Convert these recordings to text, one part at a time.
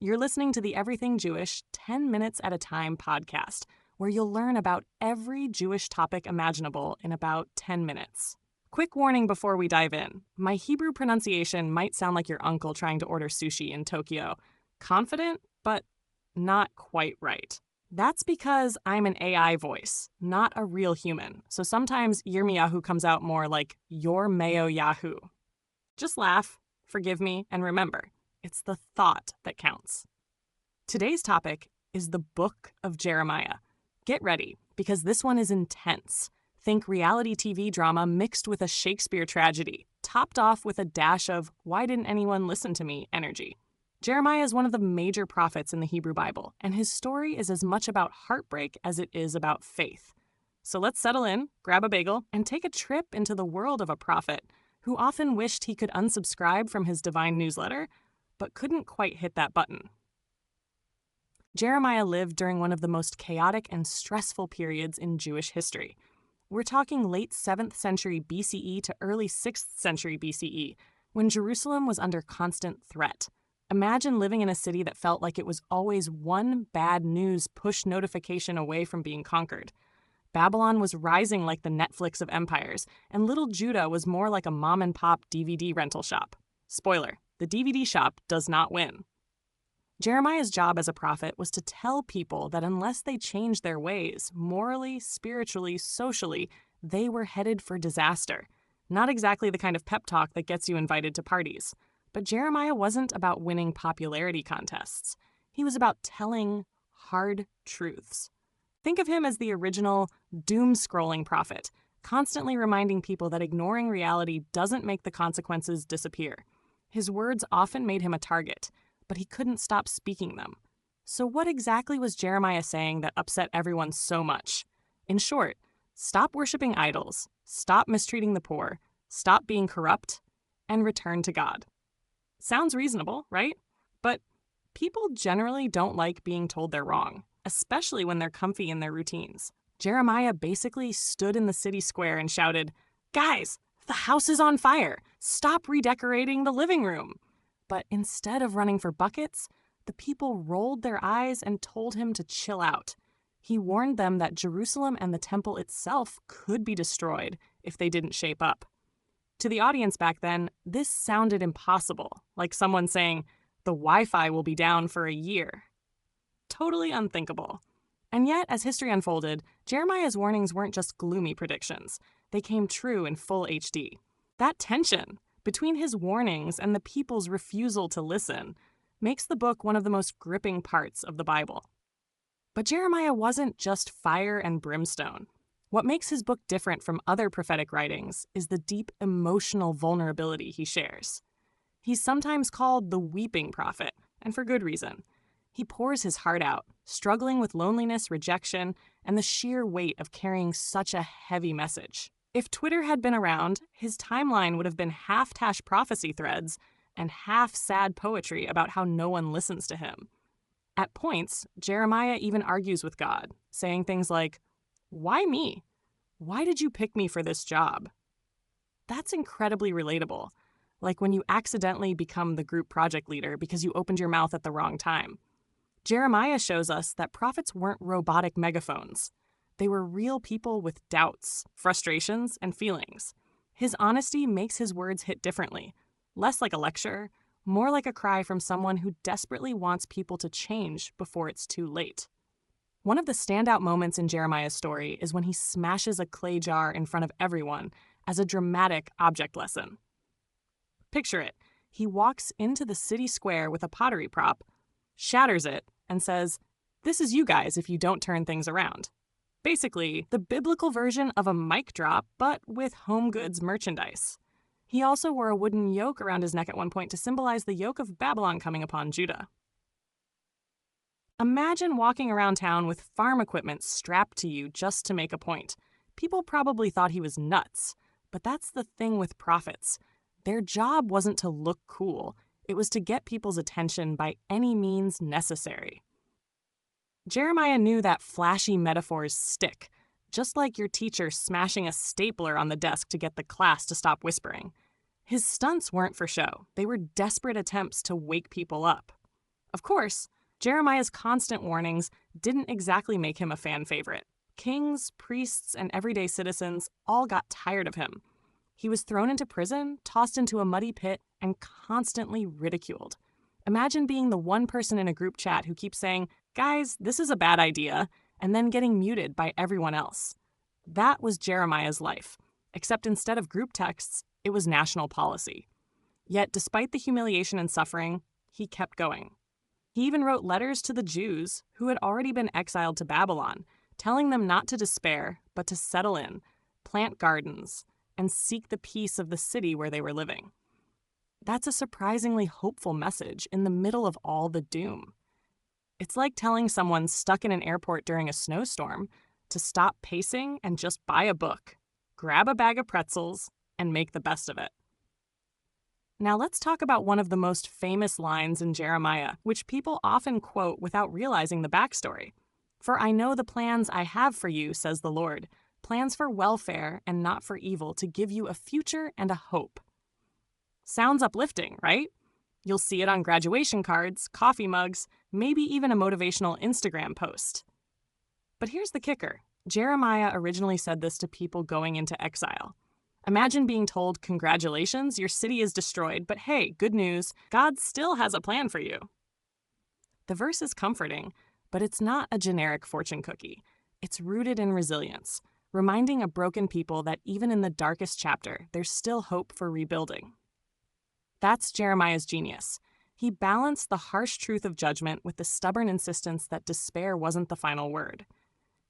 You're listening to the Everything Jewish 10 Minutes at a Time podcast, where you'll learn about every Jewish topic imaginable in about 10 minutes. Quick warning before we dive in. My Hebrew pronunciation might sound like your uncle trying to order sushi in Tokyo. Confident, but not quite right. That's because I'm an AI voice, not a real human. So sometimes Yirmiyahu comes out more like your Mayo Yahoo. Just laugh, forgive me, and remember, it's the thought that counts. Today's topic is the Book of Jeremiah. Get ready, because this one is intense. Think reality TV drama mixed with a Shakespeare tragedy, topped off with a dash of why didn't anyone listen to me energy. Jeremiah is one of the major prophets in the Hebrew Bible, and his story is as much about heartbreak as it is about faith. So let's settle in, grab a bagel, and take a trip into the world of a prophet who often wished he could unsubscribe from his divine newsletter, but couldn't quite hit that button. Jeremiah lived during one of the most chaotic and stressful periods in Jewish history. We're talking late 7th century BCE to early 6th century BCE, when Jerusalem was under constant threat. Imagine living in a city that felt like it was always one bad news push notification away from being conquered. Babylon was rising like the Netflix of empires, and little Judah was more like a mom-and-pop DVD rental shop. Spoiler, the DVD shop does not win. Jeremiah's job as a prophet was to tell people that unless they changed their ways, morally, spiritually, socially, they were headed for disaster. Not exactly the kind of pep talk that gets you invited to parties. But Jeremiah wasn't about winning popularity contests. He was about telling hard truths. Think of him as the original doom-scrolling prophet, constantly reminding people that ignoring reality doesn't make the consequences disappear. His words often made him a target, but he couldn't stop speaking them. So what exactly was Jeremiah saying that upset everyone so much? In short, stop worshiping idols, stop mistreating the poor, stop being corrupt, and return to God. Sounds reasonable, right? But people generally don't like being told they're wrong, especially when they're comfy in their routines. Jeremiah basically stood in the city square and shouted, "Guys, the house is on fire! Stop redecorating the living room!" But instead of running for buckets, the people rolled their eyes and told him to chill out. He warned them that Jerusalem and the temple itself could be destroyed if they didn't shape up. To the audience back then, this sounded impossible, like someone saying, the Wi-Fi will be down for a year. Totally unthinkable. And yet, as history unfolded, Jeremiah's warnings weren't just gloomy predictions. They came true in full HD. That tension between his warnings and the people's refusal to listen makes the book one of the most gripping parts of the Bible. But Jeremiah wasn't just fire and brimstone. What makes his book different from other prophetic writings is the deep emotional vulnerability he shares. He's sometimes called the weeping prophet, and for good reason. He pours his heart out, struggling with loneliness, rejection, and the sheer weight of carrying such a heavy message. If Twitter had been around, his timeline would have been half Tash prophecy threads and half sad poetry about how no one listens to him. At points, Jeremiah even argues with God, saying things like, "Why me? Why did you pick me for this job?" That's incredibly relatable, like when you accidentally become the group project leader because you opened your mouth at the wrong time. Jeremiah shows us that prophets weren't robotic megaphones. They were real people with doubts, frustrations, and feelings. His honesty makes his words hit differently, less like a lecture, more like a cry from someone who desperately wants people to change before it's too late. One of the standout moments in Jeremiah's story is when he smashes a clay jar in front of everyone as a dramatic object lesson. Picture it. He walks into the city square with a pottery prop, shatters it, and says, "This is you guys if you don't turn things around." Basically, the biblical version of a mic drop, but with home goods merchandise. He also wore a wooden yoke around his neck at one point to symbolize the yoke of Babylon coming upon Judah. Imagine walking around town with farm equipment strapped to you just to make a point. People probably thought he was nuts, but that's the thing with prophets. Their job wasn't to look cool. It was to get people's attention by any means necessary. Jeremiah knew that flashy metaphors stick, just like your teacher smashing a stapler on the desk to get the class to stop whispering. His stunts weren't for show. They were desperate attempts to wake people up. Of course, Jeremiah's constant warnings didn't exactly make him a fan favorite. Kings, priests, and everyday citizens all got tired of him. He was thrown into prison, tossed into a muddy pit, and constantly ridiculed. Imagine being the one person in a group chat who keeps saying, "Guys, this is a bad idea," and then getting muted by everyone else. That was Jeremiah's life, except instead of group texts, it was national policy. Yet, despite the humiliation and suffering, he kept going. He even wrote letters to the Jews who had already been exiled to Babylon, telling them not to despair, but to settle in, plant gardens, and seek the peace of the city where they were living. That's a surprisingly hopeful message in the middle of all the doom. It's like telling someone stuck in an airport during a snowstorm to stop pacing and just buy a book, grab a bag of pretzels, and make the best of it. Now let's talk about one of the most famous lines in Jeremiah, which people often quote without realizing the backstory. "For I know the plans I have for you, says the Lord, plans for welfare and not for evil, to give you a future and a hope." Sounds uplifting, right? You'll see it on graduation cards, coffee mugs, maybe even a motivational Instagram post. But here's the kicker. Jeremiah originally said this to people going into exile. Imagine being told, "Congratulations, your city is destroyed, but hey, good news, God still has a plan for you." The verse is comforting, but it's not a generic fortune cookie. It's rooted in resilience, reminding a broken people that even in the darkest chapter, there's still hope for rebuilding. That's Jeremiah's genius. He balanced the harsh truth of judgment with the stubborn insistence that despair wasn't the final word.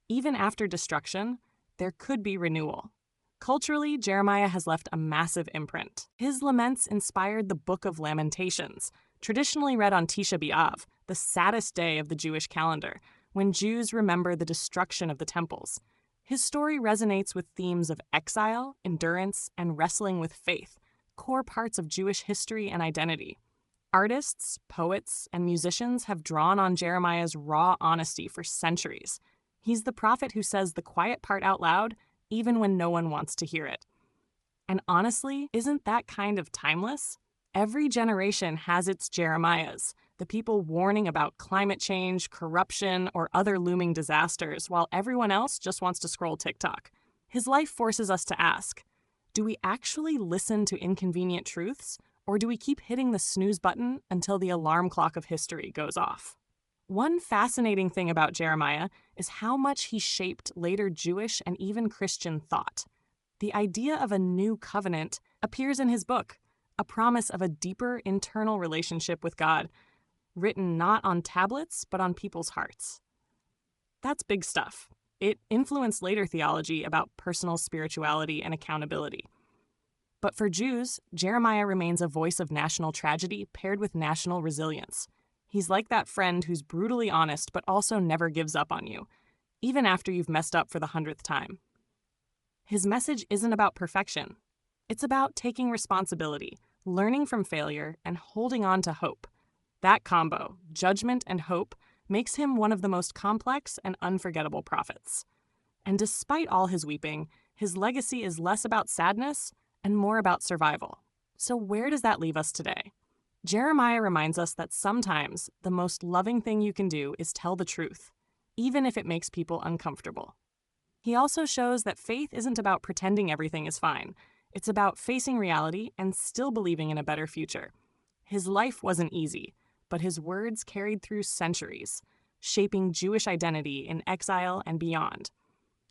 Even after destruction, there could be renewal. Culturally, Jeremiah has left a massive imprint. His laments inspired the Book of Lamentations, traditionally read on Tisha B'Av, the saddest day of the Jewish calendar, when Jews remember the destruction of the temples. His story resonates with themes of exile, endurance, and wrestling with faith, core parts of Jewish history and identity. Artists, poets, and musicians have drawn on Jeremiah's raw honesty for centuries. He's the prophet who says the quiet part out loud, even when no one wants to hear it. And honestly, isn't that kind of timeless? Every generation has its Jeremiahs, the people warning about climate change, corruption, or other looming disasters, while everyone else just wants to scroll TikTok. His life forces us to ask, do we actually listen to inconvenient truths, or do we keep hitting the snooze button until the alarm clock of history goes off? One fascinating thing about Jeremiah is how much he shaped later Jewish and even Christian thought. The idea of a new covenant appears in his book, a promise of a deeper internal relationship with God, written not on tablets, but on people's hearts. That's big stuff. It influenced later theology about personal spirituality and accountability. But for Jews, Jeremiah remains a voice of national tragedy paired with national resilience. He's like that friend who's brutally honest but also never gives up on you, even after you've messed up for the 100th time. His message isn't about perfection. It's about taking responsibility, learning from failure, and holding on to hope. That combo, judgment and hope, makes him one of the most complex and unforgettable prophets. And despite all his weeping, his legacy is less about sadness and more about survival. So where does that leave us today? Jeremiah reminds us that sometimes the most loving thing you can do is tell the truth, even if it makes people uncomfortable. He also shows that faith isn't about pretending everything is fine. It's about facing reality and still believing in a better future. His life wasn't easy, but his words carried through centuries, shaping Jewish identity in exile and beyond.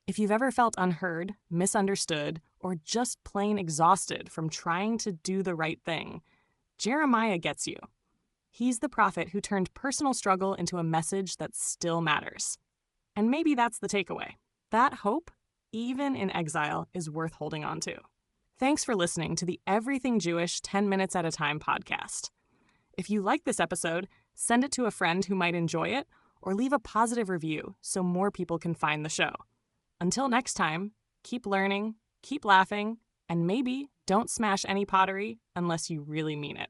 If you've ever felt unheard, misunderstood, or just plain exhausted from trying to do the right thing, Jeremiah gets you. He's the prophet who turned personal struggle into a message that still matters. And maybe that's the takeaway. That hope, even in exile, is worth holding on to. Thanks for listening to the Everything Jewish 10 Minutes at a Time podcast. If you like this episode, send it to a friend who might enjoy it, or leave a positive review so more people can find the show. Until next time, keep learning, keep laughing, and maybe don't smash any pottery unless you really mean it.